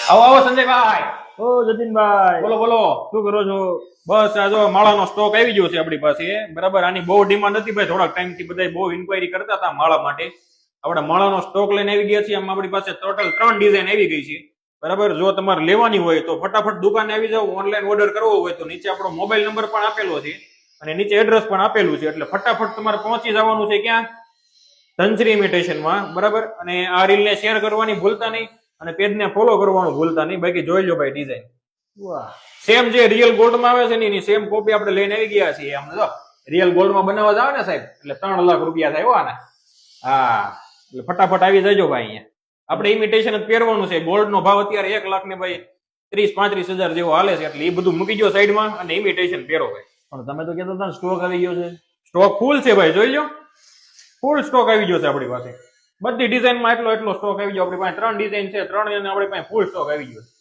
આવો આવો સંજયભાઈ. ઓ જતીનભાઈ, બોલો બોલો. શું કરો છો? બસ આ જો માળાનો સ્ટોક આવી ગયો છે આપણી પાસે. બરાબર, આની બહુ ડિમાન્ડ હતી ભાઈ, થોડાક ટાઈમ થી બધા બહુ ઇન્ક્વાયરી કરતા હતા માળા માટે. આપણે માળાનો સ્ટોક લઈને આવી ગયા છીએ. આમાં આપણી પાસે ટોટલ 3 ડિઝાઇન આવી ગઈ છે. બરાબર, જો તમારે લેવાની હોય તો ફટાફટ દુકાને આવી જાવ. ઓનલાઈન ઓર્ડર કરવો હોય તો નીચે આપણો મોબાઈલ નંબર પણ આપેલો છે અને નીચે એડ્રેસ પણ આપેલું છે, એટલે ફટાફટ તમારે પહોંચી જવાનું છે. ક્યાં? ધનશ્રી ઇમિટેશનમાં. બરાબર, અને આ રીલને શેર કરવાની ભૂલતા નહીં અને પેજને ફોલો કરવાનું ભૂલતા નહીં. બાકી જોઈ લો ભાઈ ડિઝાઇન. વાહ, સેમ જે રિયલ ગોલ્ડમાં આવે છે ને એની સેમ કોપી આપણે લઈને આવી ગયા છીએ. આમ જો રિયલ ગોલ્ડમાં બનાવવા જ આવે ને સાહેબ, એટલે 3 લાખ રૂપિયા થાય હો આના. હા, એટલે ફટાફટ આવી જજો ભાઈ. અહીંયા આપણે ઇમિટેશન જ પહેરવાનું છે. ગોલ્ડ નો ભાવ અત્યારે 1 લાખ ને ભાઈ 30-35 હજાર જેવો હાલે છે, એટલે એ બધું મૂકી દો સાઈડમાં અને ઇમિટેશન પહેરો ભાઈ. પણ તમે તો કહેતા હતા સ્ટોક આવી ગયો છે. સ્ટોક ફૂલ છે ભાઈ, જોઈ લો. ફૂલ સ્ટોક આવી ગયો છે આપણી પાસે. બધી ડિઝાઇનમાં એટલો સ્ટોક આવી ગયો આપણી પાસે. 3 ડિઝાઇન છે, 3 આપણી પાસે ફૂલ સ્ટોક આવી ગયો છે.